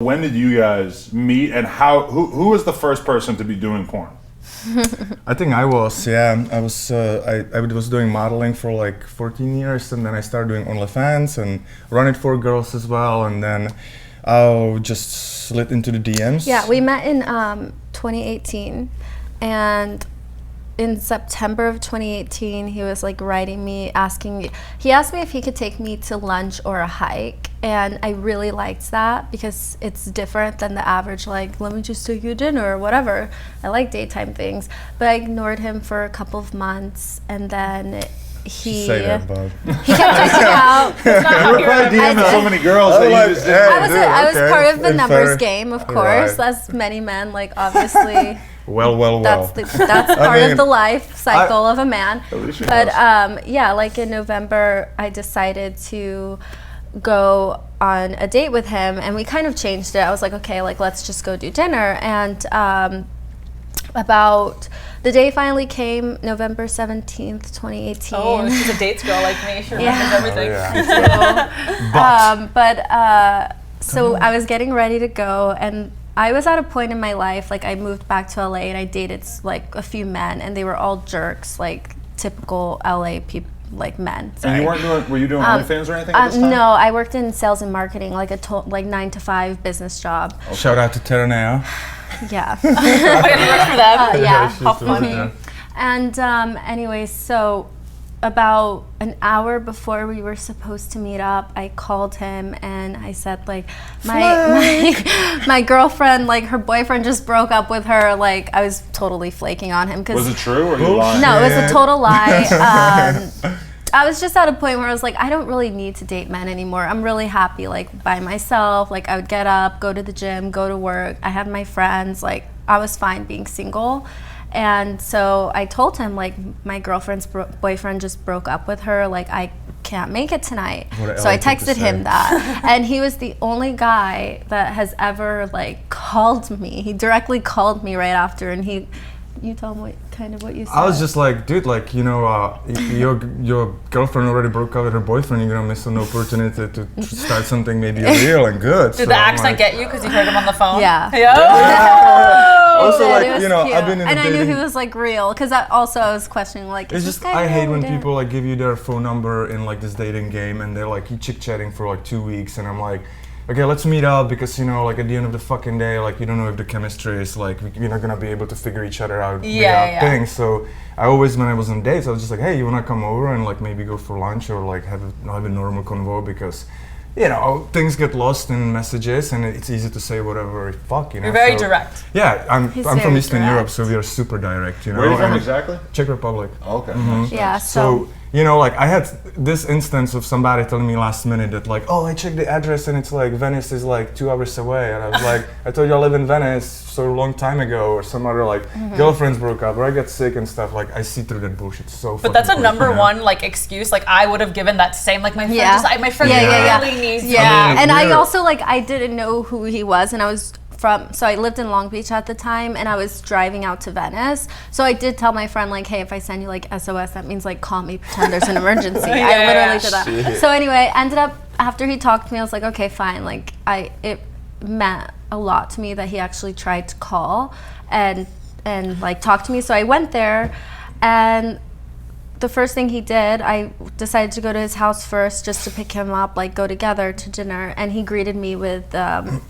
When did you guys meet, and who was the first person to be doing porn? I think I was, yeah. I was doing modeling for like 14 years, and then I started doing OnlyFans and run it for girls as well, and then I just slid into the DMs. Yeah, we met in 2018, and in September of 2018, he was like writing me, he asked me if he could take me to lunch or a hike, and I really liked that because it's different than the average, like, let me just take you to dinner or whatever. I like daytime things, but I ignored him for a couple of months, and then he kept reaching out. You were probably DMing so many girls that you just didn't. I was part of the numbers game, of course, as many men, like, obviously. Well. That's part of the life cycle of a man. But yeah, like in November, I decided to go on a date with him, and we kind of changed it. I was like, okay, like let's just go do dinner. And about the day finally came, November 17th, 2018. Oh, she's a dates girl like me. She remembers everything. So I was getting ready to go, and I was at a point in my life, like I moved back to LA and I dated like a few men, and they were all jerks, like typical LA people, like men. Sorry. And were you doing OnlyFans or anything at this time? No, I worked in sales and marketing, like a 9-to-5 business job. Okay. Shout out to Terenea. Yeah. Yeah. How funny. And anyways, so about an hour before we were supposed to meet up, I called him and I said, like, my girlfriend, like her boyfriend just broke up with her. Like, I was totally flaking on him. Was it true or you lying? No, it was a total lie. I was just at a point where I was like, I don't really need to date men anymore. I'm really happy, like, by myself. Like, I would get up, go to the gym, go to work. I had my friends. Like, I was fine being single. And so I told him, like, my girlfriend's boyfriend just broke up with her. Like, I can't make it tonight. So I texted him that. And he was the only guy that has ever, like, called me. He directly called me right after, and you tell him what you said. I was just like, dude, like, you know, your girlfriend already broke up with her boyfriend. You're gonna miss an opportunity to start something maybe real and good. Did the accent get you because you heard him on the phone? Yeah. Also, like, you know, I've been in and dating. I knew he was like real, because I was questioning, like, it's just, I hate when people like give you their phone number in like this dating game, and they're like chit chatting for like 2 weeks, and I'm like, okay, let's meet up, because, you know, like at the end of the fucking day, like, you don't know if the chemistry is like, we're not gonna be able to figure each other out without things. So I always, when I was on dates, I was just like, hey, you wanna come over and like maybe go for lunch or like have a normal convo, because, you know, things get lost in messages and it's easy to say whatever fuck, you know. You're very direct. Yeah, I'm from Eastern Europe, so we are super direct, you know. Where are you from exactly? Czech Republic. Oh, okay. Mm-hmm. Yeah, so you know, like I had this instance of somebody telling me last minute that like, oh, I checked the address and it's like Venice is like 2 hours away, and I was like, I told you I live in Venice so long time ago, or some other like girlfriends broke up or I got sick and stuff. Like I see through that bullshit so. But that's a number one like excuse. Like I would have given that same, like my friend my friend really needs. Yeah, and I also like I didn't know who he was, and I was. So I lived in Long Beach at the time, and I was driving out to Venice. So I did tell my friend, like, hey, if I send you like SOS, that means like call me, pretend there's an emergency. I literally did that. Shit. So anyway, ended up after he talked to me, I was like, okay, fine. Like it meant a lot to me that he actually tried to call and like talk to me. So I went there, and the first thing he did, I decided to go to his house first just to pick him up, like go together to dinner, and he greeted me with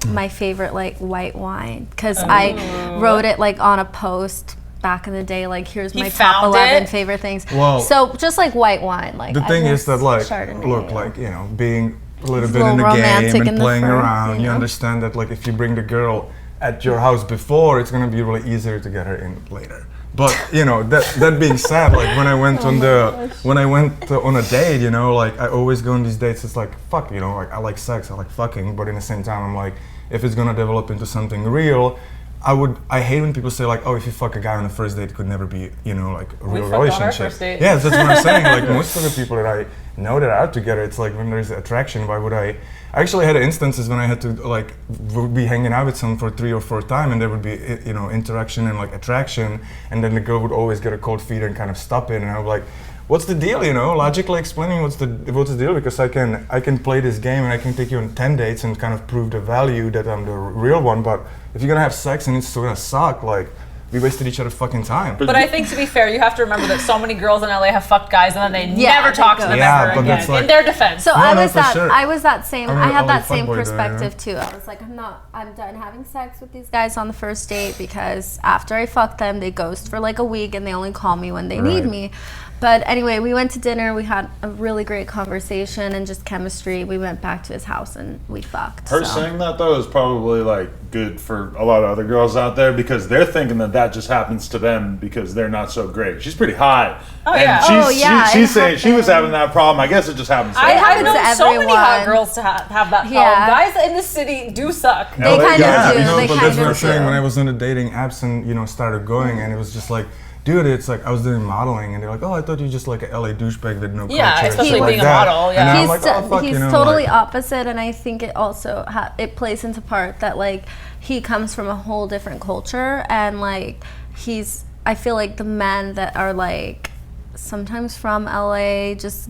my favorite like white wine, because I wrote it like on a post back in the day, like here's my top 11 favorite things. Well, so just like white wine, like the thing is that like Chardonnay, look, like, you know, being a little bit in the game and playing around, you understand that like if you bring the girl at your house before, it's gonna be really easier to get her in later. But you know, that being said, like when I went on a date, you know, like I always go on these dates, it's like fuck, you know, like I like sex, I like fucking, but in the same time I'm like, if it's gonna develop into something real, I hate when people say like, oh, if you fuck a guy on the first date, it could never be, you know, like a real relationship. Yeah, that's what I'm saying. Like most of the people that I know that are out together, it's like when there's attraction, why would I actually had instances when I had to like would be hanging out with someone for 3 or 4 times, and there would be, you know, interaction and like attraction, and then the girl would always get a cold feet and kind of stop it, and I was like, what's the deal, you know? Logically explaining what's the deal, because I can play this game and I can take you on 10 dates and kind of prove the value that I'm the real one. But if you're gonna have sex and it's still gonna suck, like, we wasted each other's fucking time. But I think, to be fair, you have to remember that so many girls in LA have fucked guys and then they never talk to them ever again. In their defense. So I was that same. I had that same fuckboy perspective too. I was like, I'm done having sex with these guys on the first date, because after I fuck them, they ghost for like a week and they only call me when they need me. But anyway, we went to dinner. We had a really great conversation and just chemistry. We went back to his house and we fucked. Her saying that though is probably like good for a lot of other girls out there, because they're thinking that just happens to them because they're not so great. She's pretty high. Oh yeah. She's saying she was having that problem. I guess it just happens to I her. know so many hot girls to have that problem. Guys in the city do suck. They kind of do. You know, They but kind that's what I'm of saying. do. When I was on the dating apps and, you know, started going, and it was just like, dude, it's like I was doing modeling, and they're like, oh, I thought you were just like an LA douchebag with no culture. Yeah, especially like being a that. model. Yeah, And He's, I'm like, oh, fuck, he's you know, totally like, opposite, and I think it also it plays into part that like he comes from a whole different culture, and like I feel like the men that are like sometimes from LA just.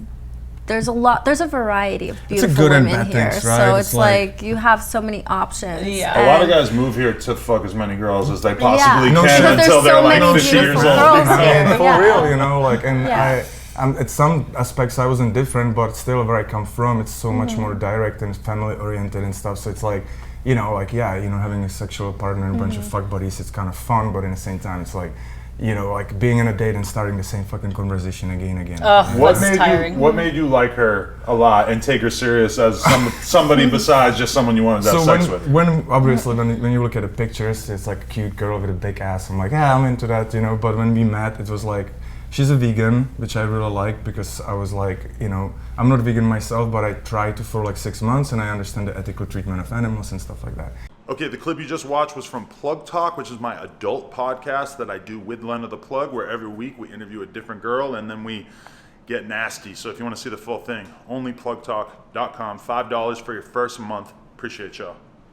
There's a variety of beautiful good and women bad here, things, right? so It's it's like you have so many options. Yeah. A lot of guys move here to fuck as many girls as they possibly No can shit. until There's they're so like many 50 years beautiful old. girls here. For Yeah. real, you know, like, and Yeah. I'm at some aspects I wasn't different, but still where I come from, it's so much more direct and family oriented and stuff. So it's like, you know, like, yeah, you know, having a sexual partner and a bunch of fuck buddies, it's kind of fun, but in the same time, it's like, you know, like being on a date and starting the same fucking conversation again. What made you like her a lot and take her serious as somebody besides just someone you wanted to have sex with? When obviously when you look at the pictures, it's like a cute girl with a big ass. I'm like, yeah, I'm into that, you know. But when we met, it was like, she's a vegan, which I really like, because I was like, you know, I'm not vegan myself, but I tried to for like 6 months, and I understand the ethical treatment of animals and stuff like that. Okay, the clip you just watched was from Plug Talk, which is my adult podcast that I do with Lena the Plug, where every week we interview a different girl and then we get nasty. So if you want to see the full thing, only plugtalk.com, $5 for your first month. Appreciate y'all.